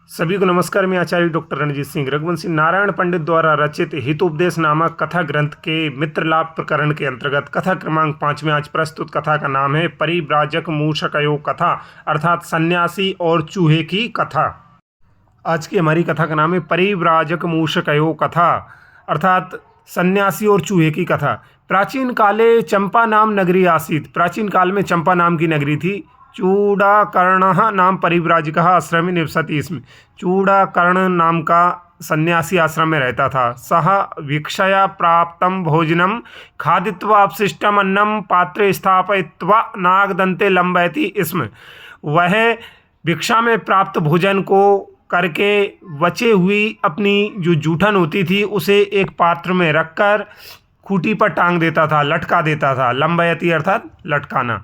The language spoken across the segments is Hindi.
सभी को नमस्कार। मैं आचार्य डॉक्टर रणजीत सिंह रघुवंशी नारायण पंडित द्वारा रचित हितोपदेश नामक कथा ग्रंथ के मित्रलाभ प्रकरण के अंतर्गत कथा क्रमांक 5 में आज प्रस्तुत कथा का नाम है परिव्राजक मूषकयो कथा अर्थात सन्यासी और चूहे की कथा। आज की हमारी कथा का नाम है परिव्राजक मूषकयो कथा अर्थात सन्यासी और चूहे की कथा। प्राचीन काले चंपा नाम नगरी आसीत। प्राचीन काल में चंपा नाम की नगरी थी। चूड़ाकर्णः नाम परिव्राजकः आश्रमे निवसति। इसमें चूड़ाकर्ण नाम का सन्यासी आश्रम में रहता था। सह भिक्षया प्राप्तं भोजनं खादित्वा अपशिष्टम् अन्नं पात्रे स्थापयित्वा नागदन्ते लम्बयति स्म। वह भिक्षा में प्राप्त भोजन को करके बचे हुई अपनी जो जूठन होती थी उसे एक पात्र में रखकर खूंटी पर टांग देता था, लटका देता था। लंबयति अर्थात लटकाना।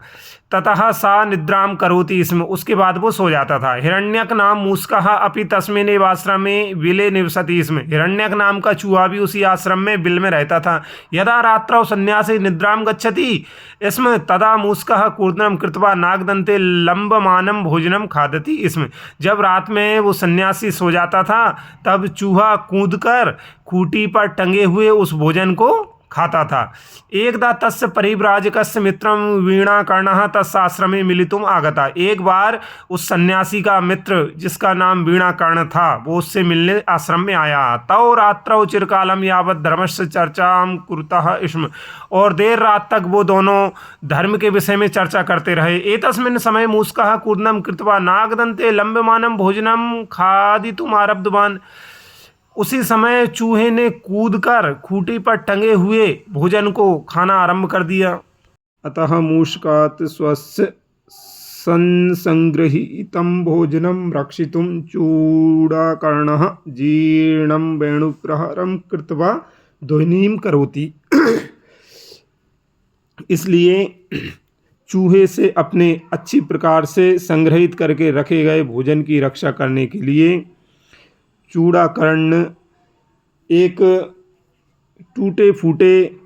ततः सा निद्राम करोति इसमें, उसके बाद वो सो जाता था। हिरण्यक नाम मूषकः अपि तस्मिन्नेव आश्रमे बिले निवसति इसमें। हिरण्यक नाम का चूहा भी उसी आश्रम में बिल में रहता था। यदा रात्रौ सन्यासी निद्राम गच्छति इसमें तदा मूषकः कूर्दनं कृत्वा नागदन्ते लंबमानं भोजनं खादति इसमें। जब रात में वो सन्यासी सो जाता था तब चूहा कूदकर खूंटी पर टंगे हुए उस भोजन को खाता था। एकदा तस्य परिव्राजकस्य मित्रं वीणाकर्णः तस्य आश्रमे मिलितुम आगता। एक बार उस सन्यासी का मित्र जिसका नाम वीणाकर्ण था वो उससे मिलने आश्रम में आया। तौ रात्रौ चिरकालम यावत् धर्मस्य चर्चां कुरुतः स्म। और देर रात तक वो दोनों धर्म के विषय में चर्चा करते रहे। एतस्मिन् समय मूषकः कूर्दनं कृत्वा नागदन्ते लम्बमानं भोजनं खादितुम् आरब्धवान्। उसी समय चूहे ने कूदकर खूंटी पर टंगे हुए भोजन को खाना आरंभ कर दिया। अतः मूषकात् स्वस्य संगृहीतं भोजनं रक्षितुं चूड़ाकर्णः जीर्णं वेणुप्रहारं कृत्वा ध्वनिं करोति। इसलिए चूहे से अपने अच्छी प्रकार से संग्रहित करके रखे गए भोजन की रक्षा करने के लिए चूड़ाकर्ण एक टूटे फूटे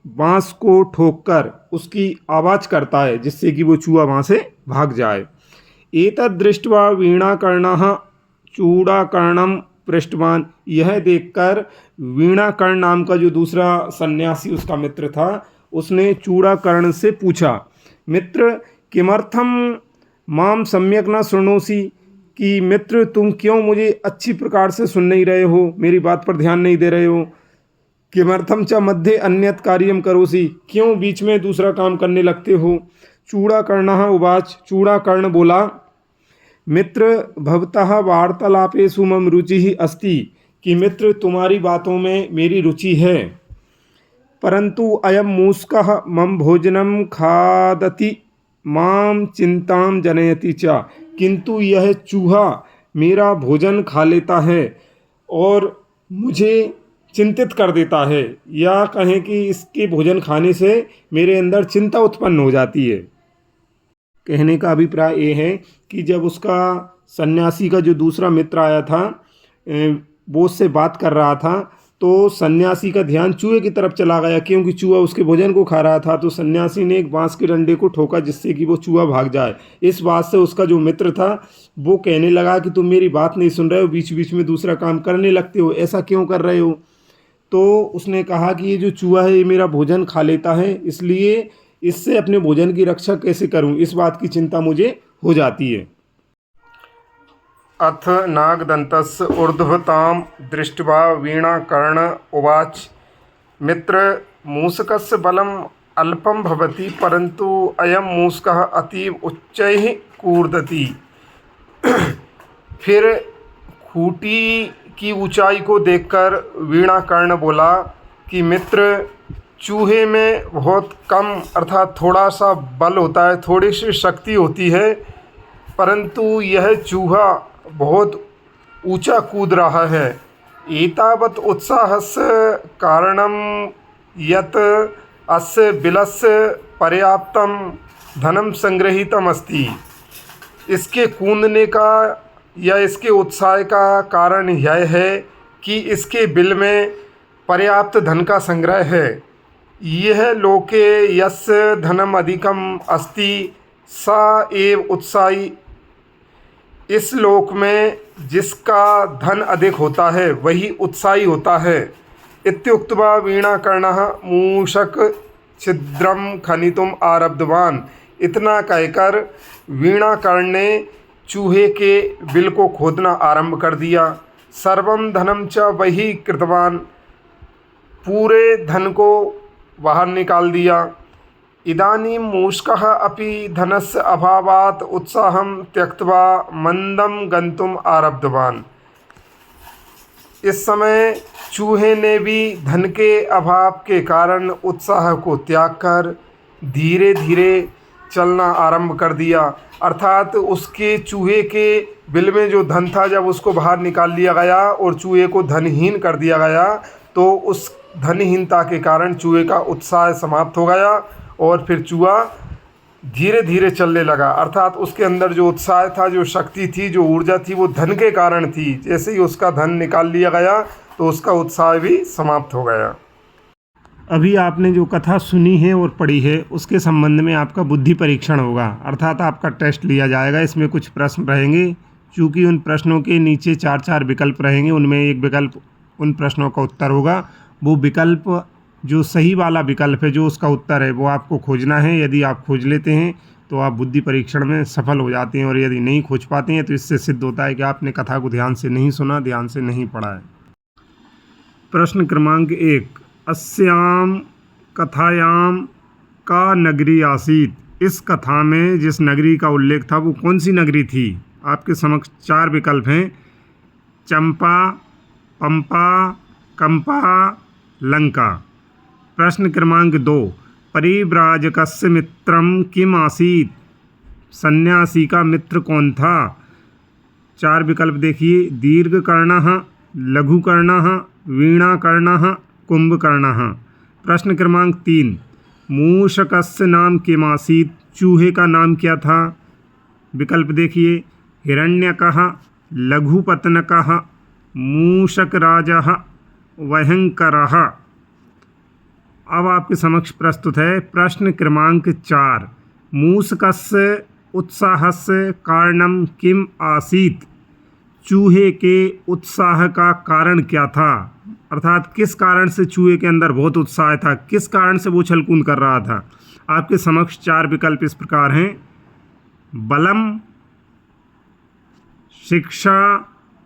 बांस को ठोककर उसकी आवाज़ करता है जिससे कि वो चूहा वहाँ से भाग जाए। एतद् दृष्ट्वा वीणाकर्णः चूड़ाकर्णं पृष्टवान। यह देखकर वीणाकर्ण नाम का जो दूसरा सन्यासी उसका मित्र था उसने चूड़ाकर्ण से पूछा, मित्र किमर्थम माम सम्यक न शृणोसि, कि मित्र तुम क्यों मुझे अच्छी प्रकार से सुन नहीं रहे हो, मेरी बात पर ध्यान नहीं दे रहे हो। किमर्थम च मध्ये अन्यत कार्यम करोसि, क्यों बीच में दूसरा काम करने लगते हो। चूड़ाकर्णः उवाच। चूड़ाकर्ण बोला, मित्र भवतः वार्तालापेषु मम रुचिः अस्ति, कि मित्र तुम्हारी बातों में मेरी रुचि है। परंतु अयम मूषकः मम भोजनम खादति माम चिंताम जनयति च, किंतु यह चूहा मेरा भोजन खा लेता है और मुझे चिंतित कर देता है, या कहें कि इसके भोजन खाने से मेरे अंदर चिंता उत्पन्न हो जाती है। कहने का अभिप्राय ये है कि जब उसका सन्यासी का जो दूसरा मित्र आया था वो उससे बात कर रहा था तो सन्यासी का ध्यान चूहे की तरफ चला गया, क्योंकि चूहा उसके भोजन को खा रहा था। तो सन्यासी ने एक बांस के डंडे को ठोका जिससे कि वो चूहा भाग जाए। इस बात से उसका जो मित्र था वो कहने लगा कि तुम मेरी बात नहीं सुन रहे हो, बीच बीच में दूसरा काम करने लगते हो, ऐसा क्यों कर रहे हो। तो उसने कहा कि ये जो चूहा है ये मेरा भोजन खा लेता है, इसलिए इससे अपने भोजन की रक्षा कैसे करूँ, इस बात की चिंता मुझे हो जाती है। अथ नागदन्तस्य ऊर्ध्वतां दृष्ट्वा वीणाकर्ण उवाच, मित्र मूषकस्य बलम् अल्पं भवति परन्तु अयं मूषकः अतीव उच्चैः कूर्दति। फिर खूंटी की ऊंचाई को देखकर वीणाकर्ण बोला कि मित्र चूहे में बहुत कम अर्थात थोड़ा सा बल होता है, थोड़ी सी शक्ति होती है, परंतु यह चूहा बहुत ऊंचा कूद रहा है। एतावत् उत्साहस्य कारणं यत् अस्य बिलस्य पर्याप्तं धनं संग्रहीतम् अस्ति। इसके कूदने का या इसके उत्साह का कारण यह है कि इसके बिल में पर्याप्त धन का संग्रह है। यह लोके यस्य धनम अधिकम अस्ति सा एव उत्साही इस लोक में जिसका धन अधिक होता है वही उत्साही होता है। इत्युक्त्वा वीणाकर्णः मूषक छिद्रम खनितुम आरब्धवान। इतना कहकर वीणाकर्ण ने चूहे के बिल को खोदना आरंभ कर दिया। सर्वम धनम च वही कृतवान। पूरे धन को बाहर निकाल दिया। इदानीं मूषकः अपि धनस्य अभावात् उत्साहं त्यक्त्वा मंदम गंतुम आरब्धवान। इस समय चूहे ने भी धन के अभाव के कारण उत्साह को त्याग कर धीरे धीरे चलना आरंभ कर दिया। अर्थात उसके चूहे के बिल में जो धन था, जब उसको बाहर निकाल लिया गया और चूहे को धनहीन कर दिया गया, तो उस धनहीनता के कारण चूहे का उत्साह समाप्त हो गया और फिर चूहा धीरे धीरे चलने लगा। अर्थात उसके अंदर जो उत्साह था, जो शक्ति थी, जो ऊर्जा थी, वो धन के कारण थी। जैसे ही उसका धन निकाल लिया गया तो उसका उत्साह भी समाप्त हो गया। अभी आपने जो कथा सुनी है और पढ़ी है, उसके संबंध में आपका बुद्धि परीक्षण होगा, अर्थात आपका टेस्ट लिया जाएगा। इसमें कुछ प्रश्न रहेंगे। चूँकि उन प्रश्नों के नीचे 4 विकल्प रहेंगे, उनमें एक विकल्प उन प्रश्नों का उत्तर होगा। वो विकल्प जो सही वाला विकल्प है, जो उसका उत्तर है, वो आपको खोजना है। यदि आप खोज लेते हैं तो आप बुद्धि परीक्षण में सफल हो जाते हैं, और यदि नहीं खोज पाते हैं तो इससे सिद्ध होता है कि आपने कथा को ध्यान से नहीं सुना, ध्यान से नहीं पढ़ा है। प्रश्न क्रमांक 1, अस्याम कथायाम का नगरी आसीत। इस कथा में जिस नगरी का उल्लेख था वो कौन सी नगरी थी? आपके समक्ष 4 विकल्प हैं: चंपा, पंपा, कंपा, लंका। प्रश्न क्रमांक 2, परिव्राजकस्य मित्रम किम आसीत। सन्यासी का मित्र कौन था? 4 विकल्प देखिए: दीर्घकर्णः, लघुकर्णः, वीणाकर्णः, कुंभकर्णः। प्रश्न क्रमांक 3, मूषकस्य नाम किम आसीत। चूहे का नाम क्या था? विकल्प देखिए: हिरण्यकः, लघुपतनकः, मूषकराजः, वहंकरः। अब आपके समक्ष प्रस्तुत है प्रश्न क्रमांक 4, मूषकस्य उत्साहस्य कारणम किम आसीत। चूहे के उत्साह का कारण क्या था? अर्थात किस कारण से चूहे के अंदर बहुत उत्साह था, किस कारण से वो उछल-कूद कर रहा था। आपके समक्ष 4 विकल्प इस प्रकार हैं: बलम, शिक्षा,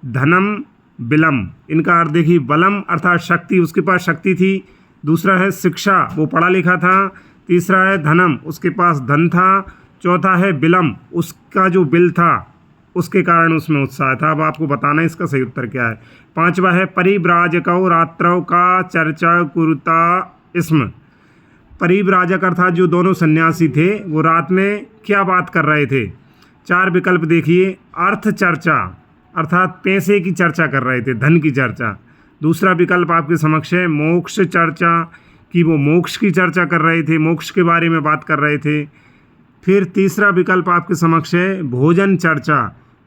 धनम, बिलम। इनका अर्थ देखिए: बलम अर्थात शक्ति, उसके पास शक्ति थी। दूसरा है शिक्षा, वो पढ़ा लिखा था। तीसरा है धनम, उसके पास धन था। चौथा है बिलम, उसका जो बिल था उसके कारण उसमें उत्साह था। अब आपको बताना है इसका सही उत्तर क्या है। 5वां है परिव्राजकौ रात्रौ का चर्चा कुरुता स्म। परिव्राजक अर्थात जो दोनों सन्यासी थे वो रात में क्या बात कर रहे थे। 4 विकल्प देखिए: अर्थ चर्चा अर्थात पैसे की चर्चा कर रहे थे, धन की चर्चा। दूसरा विकल्प आपके समक्ष है मोक्ष चर्चा, कि वो मोक्ष की चर्चा कर रहे थे, मोक्ष के बारे में बात कर रहे थे। फिर तीसरा विकल्प आपके समक्ष है भोजन चर्चा,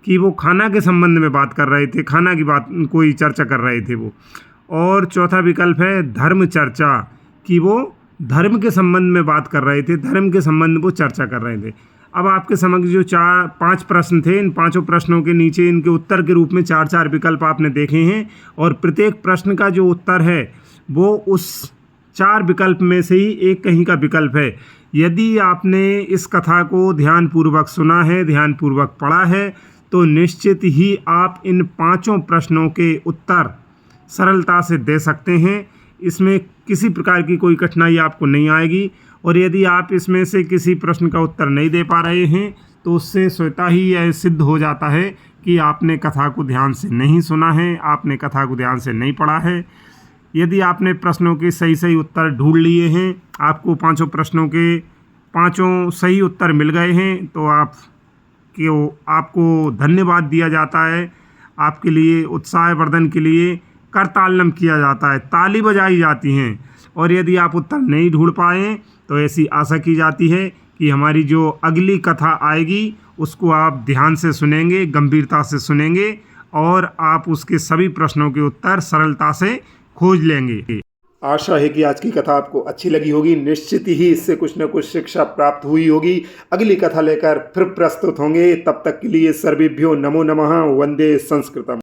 कि वो खाना के संबंध में बात कर रहे थे, खाना की बात कोई चर्चा कर रहे थे वो। और चौथा विकल्प है धर्म चर्चा, कि वो धर्म के संबंध में बात कर रहे थे, धर्म के संबंध में वो चर्चा कर रहे थे। अब आपके समक्ष जो 5 प्रश्न थे, इन 5 प्रश्नों के नीचे इनके उत्तर के रूप में 4 विकल्प आपने देखे हैं, और प्रत्येक प्रश्न का जो उत्तर है वो उस 4 विकल्प में से ही एक कहीं का विकल्प है। यदि आपने इस कथा को ध्यानपूर्वक सुना है, ध्यानपूर्वक पढ़ा है, तो निश्चित ही आप इन 5 प्रश्नों के उत्तर सरलता से दे सकते हैं। इसमें किसी प्रकार की कोई कठिनाई आपको नहीं आएगी। और यदि आप इसमें से किसी प्रश्न का उत्तर नहीं दे पा रहे हैं तो उससे स्वतः ही यह सिद्ध हो जाता है कि आपने कथा को ध्यान से नहीं सुना है, आपने कथा को ध्यान से नहीं पढ़ा है। यदि आपने प्रश्नों के सही सही उत्तर ढूंढ लिए हैं, आपको 5 प्रश्नों के 5 सही उत्तर मिल गए हैं, तो आपको धन्यवाद दिया जाता है। आपके लिए उत्साहवर्धन के लिए करतालम किया जाता है, ताली बजाई जाती हैं। और यदि आप उत्तर नहीं ढूंढ पाए तो ऐसी आशा की जाती है कि हमारी जो अगली कथा आएगी उसको आप ध्यान से सुनेंगे, गंभीरता से सुनेंगे, और आप उसके सभी प्रश्नों के उत्तर सरलता से खोज लेंगे। आशा है कि आज की कथा आपको अच्छी लगी होगी। निश्चित ही इससे कुछ न कुछ शिक्षा प्राप्त हुई होगी। अगली कथा लेकर फिर प्रस्तुत होंगे। तब तक के लिए सर्वेभ्यो नमो नमः। वंदे संस्कृतम।